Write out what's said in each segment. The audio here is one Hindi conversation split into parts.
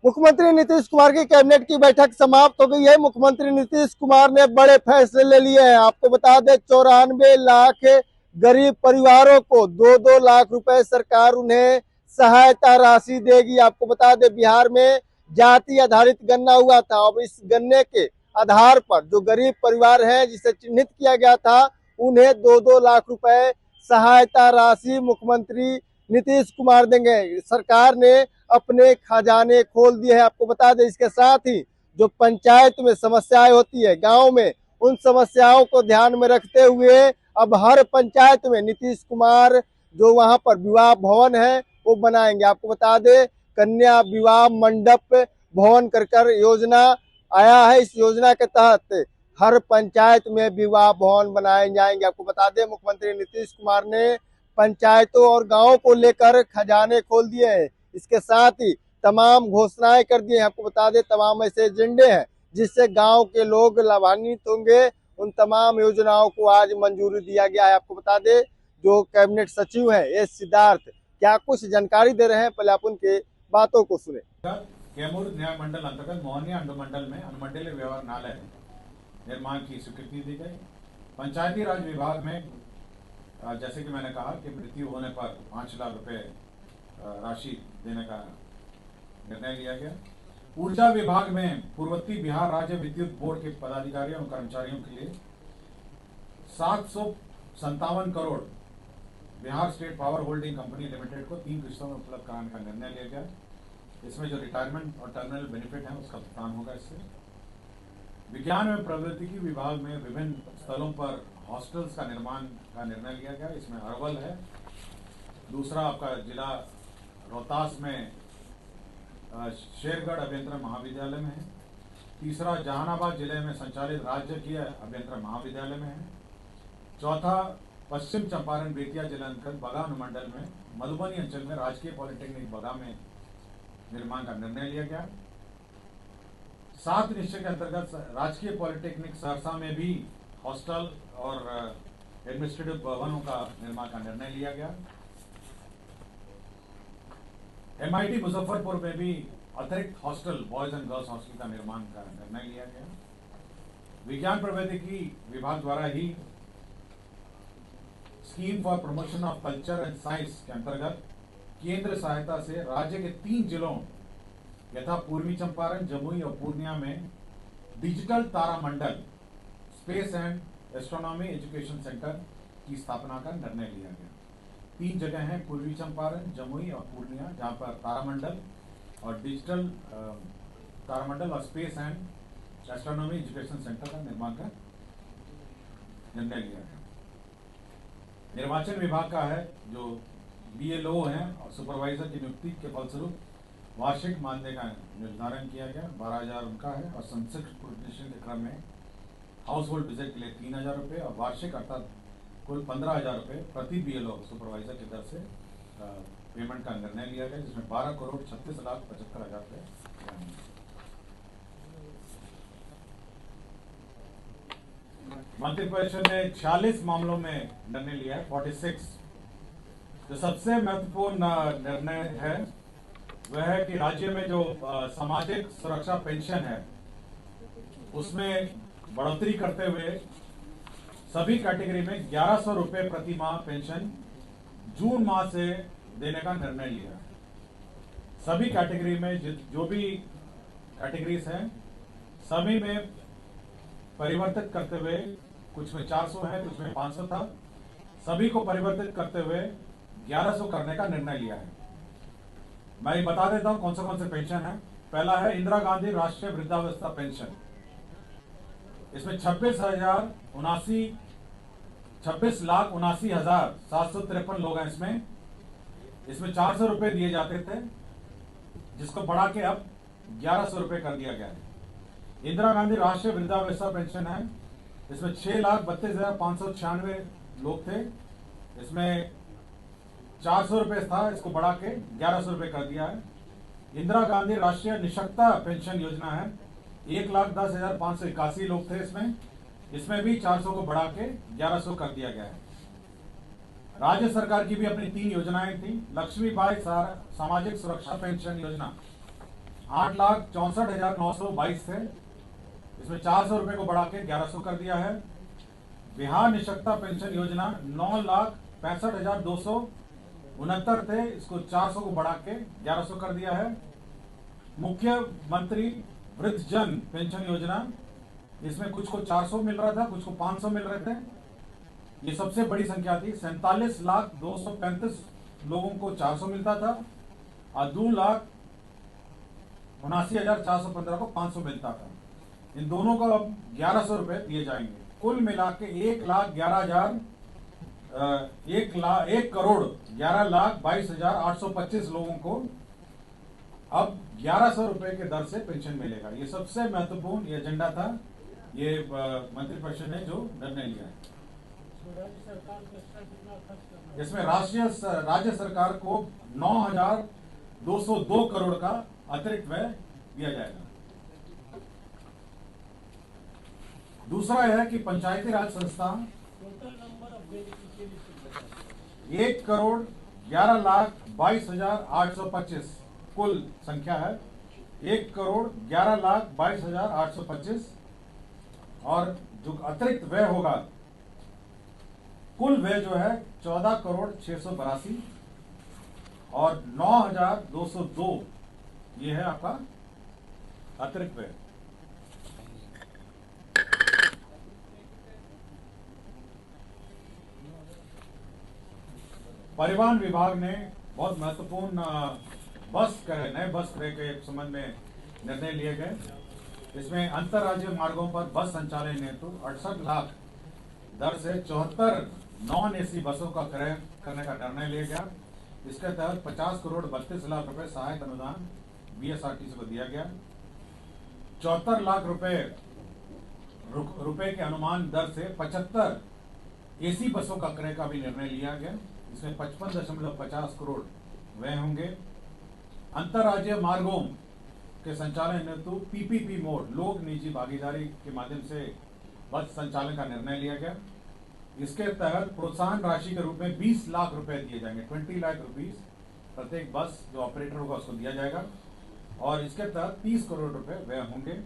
मुख्यमंत्री नीतीश कुमार की कैबिनेट की बैठक समाप्त हो गई है। मुख्यमंत्री नीतीश कुमार ने बड़े फैसले ले लिए हैं। आपको बता दें 94 लाख गरीब परिवारों को 2-2 लाख रुपए सरकार उन्हें सहायता राशि देगी। आपको बता दें बिहार में जाति आधारित गणना हुआ था। अब इस गणने के आधार पर जो गरीब परिवार है जिसे चिन्हित किया गया था उन्हें 2-2 लाख रुपए सहायता राशि मुख्यमंत्री नीतीश कुमार देंगे। सरकार ने अपने खजाने खोल दिए हैं। आपको बता दें इसके साथ ही जो पंचायत में समस्याएं होती है गांव में, उन समस्याओं को ध्यान में रखते हुए अब हर पंचायत में नीतीश कुमार जो वहां पर विवाह भवन है वो बनाएंगे। आपको बता दें कन्या विवाह मंडप भवन कर योजना आया है। इस योजना के तहत हर पंचायत में विवाह भवन बनाए जाएंगे। आपको बता दें मुख्यमंत्री नीतीश कुमार ने पंचायतों और गांवों को लेकर खजाने खोल दिए हैं। इसके साथ ही तमाम घोषणाएं कर दी हैं। आपको बता दें तमाम ऐसे एजेंडे हैं जिससे गांव के लोग लाभान्वित होंगे। उन तमाम योजनाओं को आज मंजूरी दिया गया है। आपको बता दें जो कैबिनेट सचिव है एस सिद्धार्थ क्या कुछ जानकारी दे रहे हैं, पहले आप उनके बातों को सुने। कैमूर न्याय मंडल अंतर्गत मोहनिया अनुमंडल में अनुमंडलीय व्यवहारणालय निर्माण की स्वीकृति दी गई। पंचायती राज विभाग में जैसे कि मैंने कहा कि मृत्यु होने पर 5 लाख रुपए राशि देने का निर्णय लिया गया। ऊर्जा विभाग में पूर्ववर्ती बिहार राज्य विद्युत बोर्ड के पदाधिकारियों और कर्मचारियों के लिए 757 crore Bihar state power holding company limited को 3 किस्तों में उपलब्ध कराने का निर्णय लिया गया। इसमें जो रिटायरमेंट और टर्मिनल बेनिफिट है उसका भुगतान होगा। इससे विज्ञान एवं प्रौद्योगिकी विभाग में विभिन्न स्थलों पर हॉस्टल्स का निर्माण का निर्णय लिया गया। इसमें अरवल है, दूसरा आपका जिला रोहतास में शेरगढ़ अभियंत्रण महाविद्यालय में है, तीसरा जहानाबाद जिले में संचालित राजकीय अभियंत्रण महाविद्यालय में है, चौथा पश्चिम चंपारण बेतिया जिला अंतर्गत बगा अनुमंडल में मधुबनी अंचल में राजकीय पॉलिटेक्निक बगा में निर्माण का निर्णय लिया गया। 7 निश्चय के अंतर्गत राजकीय पॉलिटेक्निक सहरसा में भी हॉस्टल और एडमिनिस्ट्रेटिव भवनों का निर्माण का निर्णय लिया गया। MIT मुजफ्फरपुर में भी अतिरिक्त hostel boys and girls hostel का निर्माण का निर्णय लिया गया। विज्ञान प्रौद्योगिकी विभाग द्वारा ही scheme for promotion of culture and science के अंतर्गत केंद्र सहायता से राज्य के 3 जिलों यथा पूर्वी चंपारण, जमुई और पूर्णिया में डिजिटल तारामंडल space and astronomy education centre की स्थापना का निर्णय लिया गया। 3 जगह हैं पूर्वी चंपारण, जमुई और पूर्णिया जहां पर तारामंडल और डिजिटल तारामंडल और space and astronomy education centre का निर्माण का निर्णय लिया गया। निर्वाचन विभाग का है जो BLO हैं और सुपरवाइजर की नियुक्ति के फलस्वरूप वार्षिक मानदेय का निर्धारण किया गया। 12,000 उनका है और संसद प्रोटेक्शन के क्रम में हाउस होल्ड विजिट के लिए 3,000 रुपये और वार्षिक अर्थात कुल 15,000 रुपये प्रति BLO सुपरवाइजर की तरफ से पेमेंट का निर्णय लिया गया, जिसमें 12,36,75,000 रुपये। मंत्रिपरिषद ने 46 मामलों में निर्णय लिया है, 46। जो सबसे महत्वपूर्ण निर्णय है वह है कि राज्य में जो सामाजिक सुरक्षा पेंशन है उसमें बढ़ोतरी करते हुए सभी कैटेगरी में 1100 रुपये प्रति माह पेंशन जून माह से देने का निर्णय लिया। सभी कैटेगरी में जो भी कैटेगरीज हैं सभी में परिवर्तित करते हुए, कुछ में 400 है, कुछ में 500 था, सभी को परिवर्तित करते हुए 1100 करने का निर्णय लिया है। मैं बता देता हूं कौन से पेंशन है। पहला है इंदिरा गांधी राष्ट्रीय वृद्धावस्था पेंशन। इसमें 26,79,753 लोग हैं। इसमें 400 रुपए दिए जाते थे, जिसको बढ़ा के अब 1100 रुपए कर दिया गया है। इंदिरा गांधी राष्ट्रीय वृद्धावस्था पेंशन है, इसमें 6,32,596 लोग थे। इसमें 400 रुपए था, इसको बढ़ा के 1100 रुपए कर दिया है। इंदिरा गांधी राष्ट्रीय निःशक्तता पेंशन योजना है, 1,10,581 लोग थे इसमें भी 400 को बढ़ा के 1100 कर दिया गया है। राज्य सरकार की भी अपनी 3 योजनाएं थी। लक्ष्मीबाई सामाजिक सुरक्षा पेंशन योजना 8,64,922 थे, इसमें 400 रुपए को बढ़ा के 1100 कर दिया है। बिहार निःशक्ता पेंशन योजना 9,65,269 थे, इसको 400 को बढ़ा के 1100 कर दिया है। मुख्यमंत्री वृद्धजन पेंशन योजना, इसमें कुछ को 400 मिल रहा था, कुछ को 500 मिल रहे थे। ये सबसे बड़ी संख्या थी। 47,235 लोगों को 400 मिलता था और 2,79,415 को 500 मिलता था। इन दोनों को अब 1100 रुपए दिए जाएंगे। कुल मिला के 1,11,22,825 लोगों को अब 1100 रुपए के दर से पेंशन मिलेगा। ये सबसे महत्वपूर्ण ये एजेंडा था, ये मंत्रिपरिषद ने जो निर्णय लिया है। इसमें राज्य सरकार को 9,202 करोड़ का अतिरिक्त व्यय दिया जाएगा। दूसरा यह है कि पंचायती राज संस्था 1,11,22,825 कुल संख्या है। 1,11,22,825 और जो अतिरिक्त व्यय होगा, कुल व्यय जो है 14,682 और 9,202 ये है आपका अतिरिक्त व्यय। परिवहन विभाग ने बहुत महत्वपूर्ण नए बस क्रय के संबंध में निर्णय लिए गए। इसमें अंतरराज्यीय मार्गों पर बस संचालन हेतु 68 लाख दर से 74 नॉन एसी बसों का क्रय करने का निर्णय लिया गया। इसके तहत 50 करोड़ 32 लाख रुपए सहायता अनुदान बीएसआरटीसी को दिया गया। 74 लाख रुपए के अनुमान दर से 75 एसी बसों का क्रय का भी निर्णय लिया गया। इसमें 55.50 करोड़ व्यय होंगे। अंतरराज्यीय मार्गों के संचालन हेतु पीपीपी मोड लोक निजी भागीदारी के माध्यम से बस संचालन का निर्णय लिया गया। इसके तहत प्रोत्साहन राशि के रूप में 20 लाख रुपए दिए जाएंगे। 20 लाख रुपीस प्रत्येक बस जो ऑपरेटर होगा उसको दिया जाएगा और इसके तहत 30 करोड़ रुपए व्यय होंगे।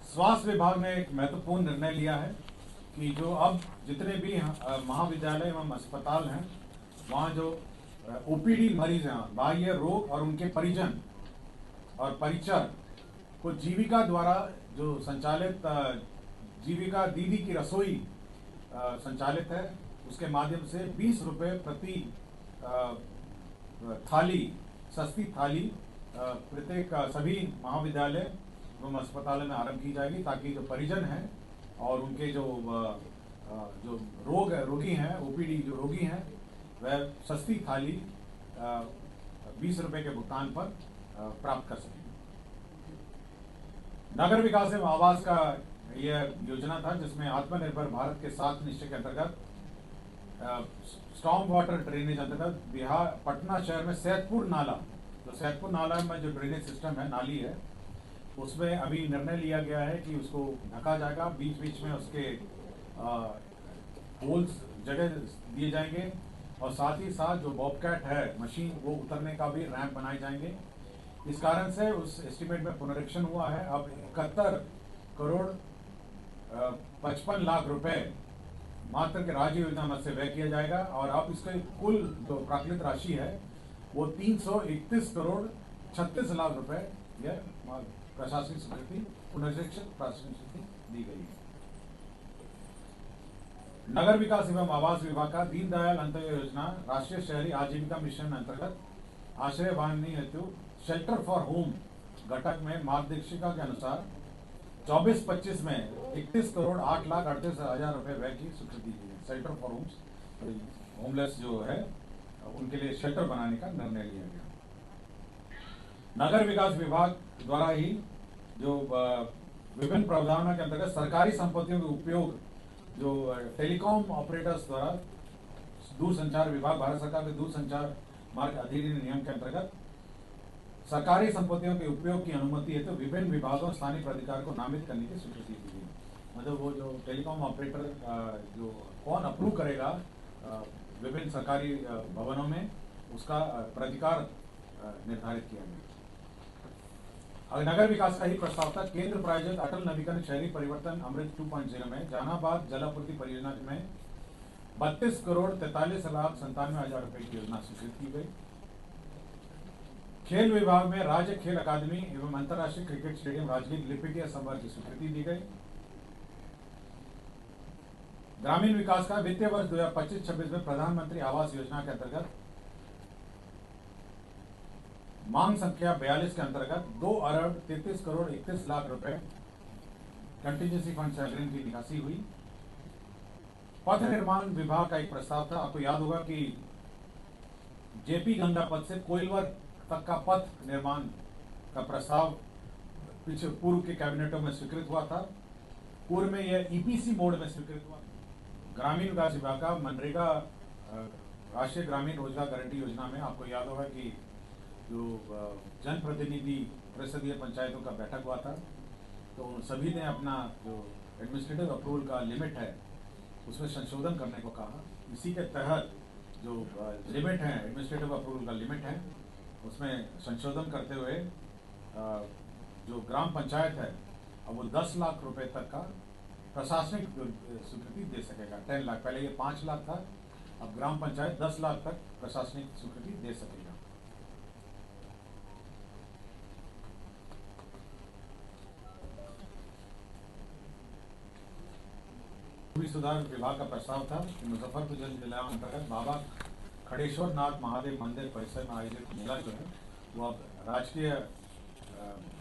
स्वास्थ्य विभाग ने एक महत्वपूर्ण निर्णय लिया है कि जो अब जितने भी महाविद्यालय एवं अस्पताल हैं, वहाँ जो ओपीडी मरीज हैं, बाह्य रोग और उनके परिजन और परिचर को जीविका द्वारा जो संचालित जीविका दीदी की रसोई संचालित है, उसके माध्यम से 20 रुपए प्रति थाली, सस्ती थाली प्रत्येक सभी महाविद्यालय एवं अस्पतालों में आरंभ की जाएगी, ताकि जो परिजन हैं और उनके जो रोगी हैं, ओपीडी जो रोगी हैं, वह सस्ती थाली 20 रुपए के भुगतान पर प्राप्त कर सकें। नगर विकास एवं आवास का यह योजना था, जिसमें आत्मनिर्भर भारत के 7 निश्चय के अंतर्गत स्टॉर्म वाटर ड्रेनेज अंतर्गत बिहार पटना शहर में सैदपुर नाला, तो सैदपुर नाला में जो ड्रेनेज सिस्टम है, नाली है, उसमें अभी निर्णय लिया गया है कि उसको ढका जाएगा। बीच बीच में उसके होल्स जगह दिए जाएंगे और साथ ही साथ जो बॉबकैट है मशीन, वो उतरने का भी रैंप बनाए जाएंगे। इस कारण से उस एस्टीमेट में पुनरीक्षण हुआ है। अब 71 करोड़ 55 लाख रुपए मात्र के राज्य योजना मद से व्यय किया जाएगा और अब इसके कुल जो प्राकृतिक राशि है वो 331 करोड़ 36 लाख रुपए यह प्रशासनिक स्वीकृति, पुनरीक्षण प्रशासनिक स्वीकृति दी गई है। नगर विकास एवं आवास विभाग का दीनदयाल अंत्योदय योजना राष्ट्रीय शहरी आजीविका मिशन अंतर्गत आश्रय वाहिनी हेतु शेल्टर फॉर होम घटक में मार्गदर्शिका के अनुसार 24-25 में 31 करोड़ 8,38,000 रुपए व्यय की स्वीकृति दी है। शेल्टर फॉर होम्स, होमलेस जो है उनके लिए शेल्टर बनाने का निर्णय लिया गया। नगर विकास विभाग द्वारा ही जो विभिन्न प्रावधानों के अंतर्गत सरकारी संपत्तियों के उपयोग जो टेलीकॉम ऑपरेटर्स द्वारा दूरसंचार विभाग, भारत सरकार के दूरसंचार मार्ग अधिनियम नियम के अंतर्गत सरकारी संपत्तियों के उपयोग की अनुमति है तो विभिन्न विभागों स्थानीय प्राधिकार को नामित करने की स्वीकृति दी गई। मतलब वो जो टेलीकॉम ऑपरेटर जो कौन अप्रूव करेगा विभिन्न सरकारी भवनों में उसका प्राधिकार निर्धारित किया गया। नगर विकास का ही प्रस्ताव था। केंद्र प्रायोजित अटल नवीकरण शहरी परिवर्तन अमृत 2.0 में जहानाबाद जलापूर्ति परियोजना में 32 करोड़ 43,97,000 रुपए की योजना स्वीकृत की गई। खेल विभाग में राज्य खेल अकादमी एवं अंतर्राष्ट्रीय क्रिकेट स्टेडियम राजगीर लिपिकीय संवर्ग की स्वीकृति दी गई। ग्रामीण विकास का वित्तीय वर्ष 2025-26 में प्रधानमंत्री आवास योजना के अंतर्गत मांग संख्या 42 के अंतर्गत 2 अरब 33 करोड़ 31 लाख रुपए कंटीजेंसी फंड से अग्रिम की निकासी हुई। पथ निर्माण विभाग का एक प्रस्ताव था। आपको याद होगा कि जेपी गंगा पथ से कोइलवर तक का पथ निर्माण का प्रस्ताव पीछे पूर्व के कैबिनेटों में स्वीकृत हुआ था। पूर्व में यह ईपीसी मोड में स्वीकृत हुआ। ग्रामीण विकास विभाग का मनरेगा राष्ट्रीय ग्रामीण रोजगार गारंटी योजना में आपको याद होगा कि जो जनप्रतिनिधि परिषदीय पंचायतों का बैठक हुआ था, तो सभी ने अपना जो एडमिनिस्ट्रेटिव अप्रूवल का लिमिट है उसमें संशोधन करने को कहा। इसी के तहत जो लिमिट है, एडमिनिस्ट्रेटिव अप्रूवल का लिमिट है, उसमें संशोधन करते हुए जो ग्राम पंचायत है अब वो 10 लाख रुपए तक का प्रशासनिक स्वीकृति दे सकेगा। 10 लाख, पहले ये 5 लाख था, अब ग्राम पंचायत 10 लाख तक प्रशासनिक स्वीकृति दे सकेगा। भूमि सुधार विभाग का प्रस्ताव था कि मुजफ्फरपुर जिला अंतर्गत बाबा खड़ेश्वर नाथ महादेव मंदिर परिसर में आयोजित मेला जो है वो अब राजकीय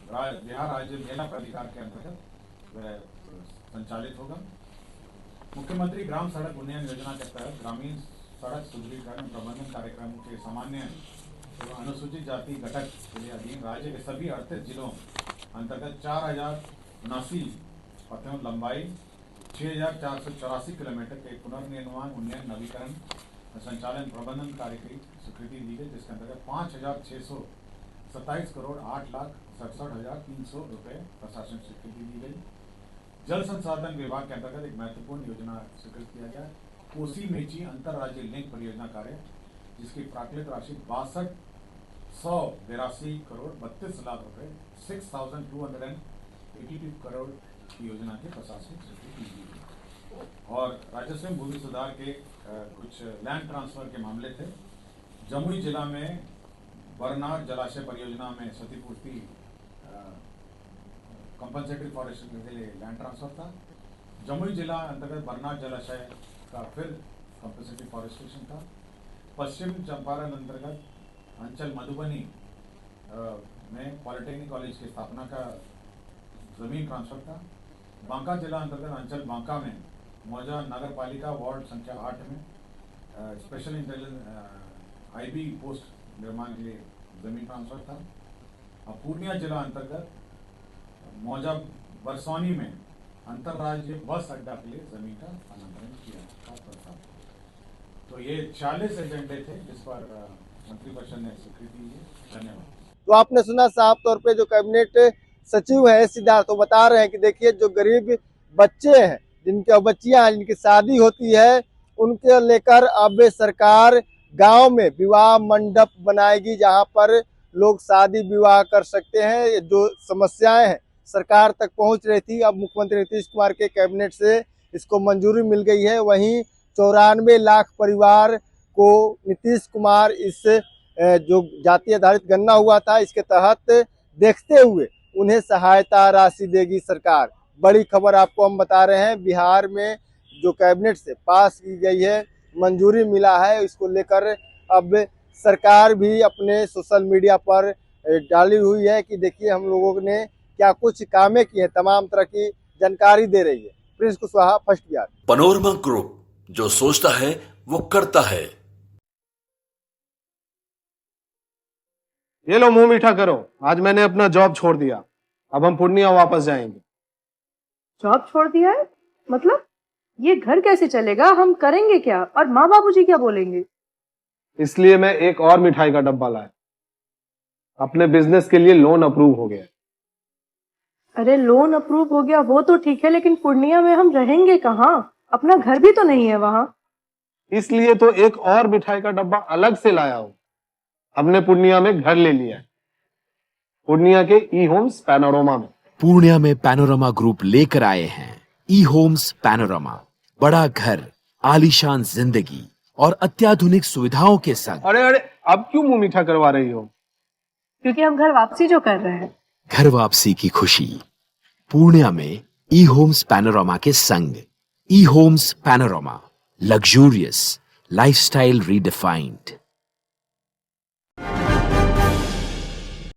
बिहार राज्य मेला प्राधिकार के अंतर्गत वह संचालित होगा। मुख्यमंत्री ग्राम सड़क उन्नयन योजना के तहत ग्रामीण सड़क सुदृढ़ीकरण प्रबंधन कार्यक्रम के सामान्य एवं अनुसूचित जाति घटक के लिए अधीन राज्य के सभी 38 जिलों अंतर्गत 4,079 पथों लंबाई 6,484 किलोमीटर के पुनर्निर्माण उन्नयन नवीकरण संचालन प्रबंधन कार्य की स्वीकृति दी गई, जिसके अंतर्गत 5,627 करोड़ 8,67,300 रुपए प्रशासनिक स्वीकृति दी गई। जल संसाधन विभाग के अंतर्गत एक महत्वपूर्ण योजना स्वीकृत किया गया, कोसी मेची अंतरराज्य लिंक परियोजना कार्य, जिसकी प्राकृतिक राशि 62,182 करोड़ 32 लाख रुपए 6,282 करोड़ की योजना के प्रशासनिक स्वीकृति दी गई। और राजस्व भूमि सुधार के कुछ लैंड ट्रांसफर के मामले थे। जमुई जिला में बरनार जलाशय परियोजना में क्षतिपूर्ति कंपनसेटरी फॉरेस्ट के लिए लैंड ट्रांसफर था। जमुई जिला अंतर्गत बरनार जलाशय का फिर कंपनसेटरी फॉरेस्टेशन था। पश्चिम चंपारण अंतर्गत अंचल मधुबनी में पॉलिटेक्निक कॉलेज की स्थापना का जमीन ट्रांसफर था। बांका जिला अंतर्गत अंचल बांका में मौजा नगर पालिका वार्ड संख्या 8 में स्पेशल इंटेलिजेंस आईबी पोस्ट निर्माण के लिए जमीन ट्रांसफर था। और पूर्णिया जिला अंतर्गत मौजा बरसौनी में अंतरराज्य बस अड्डा के लिए जमीन का स्थानांतरण किया था प्रस्ताव। तो ये 40 एजेंडे थे जिस पर मंत्रिपरिषद ने स्वीकृति दी है। धन्यवाद। तो आपने सुना साफ तौर पे जो कैबिनेट सचिव है सिद्धार्थ तो बता रहे हैं कि देखिए जो गरीब बच्चे हैं, जिनके बच्चियां हैं, जिनकी शादी होती है, उनके लेकर अब सरकार गांव में विवाह मंडप बनाएगी जहां पर लोग शादी विवाह कर सकते हैं। जो समस्याएं हैं सरकार तक पहुंच रही थी, अब मुख्यमंत्री नीतीश कुमार के कैबिनेट से इसको मंजूरी मिल गई है। वहीं 94 लाख परिवार को नीतीश कुमार इस जो जाति आधारित गणना हुआ था इसके तहत देखते हुए उन्हें सहायता राशि देगी सरकार। बड़ी खबर आपको हम बता रहे हैं, बिहार में जो कैबिनेट से पास की गई है, मंजूरी मिला है, इसको लेकर अब सरकार भी अपने सोशल मीडिया पर डाली हुई है कि देखिए हम लोगों ने क्या कुछ कामें की हैं, तमाम तरह की जानकारी दे रही है। Prince Kushwaha, first Bihar. Panorama group, जो सोचता है वो करता है। ये लो मुंह मीठा करो, आज मैंने अपना जॉब छोड़ दिया, अब हम पूर्णिया वापस जाएंगे। जॉब छोड़ दिया है? मतलब ये घर कैसे चलेगा? हम करेंगे क्या? और माँ बाबूजी क्या बोलेंगे? इसलिए मैं एक और मिठाई का डब्बा लाया। अपने बिजनेस के लिए लोन अप्रूव हो गया। अरे लोन अप्रूव हो गया वो तो ठीक है, लेकिन पूर्णिया में हम रहेंगे कहाँ? अपना घर भी तो नहीं है वहाँ। इसलिए तो एक और मिठाई का डब्बा अलग से लाया हूं। हमने पूर्णिया में घर ले लिया है, पूर्णिया के ई होम्स पैनोरमा में। पूर्णिया में पैनोरमा ग्रुप लेकर आए हैं ई होम्स पैनोरमा, बड़ा घर, आलीशान जिंदगी और अत्याधुनिक सुविधाओं के संग। अरे अरे, अब क्यों मुंह मीठा करवा रही हो? क्योंकि हम घर वापसी जो कर रहे हैं। घर वापसी की खुशी पूर्णिया में ई होम्स पैनोरमा के संग। E homes panorama, luxurious lifestyle redefined.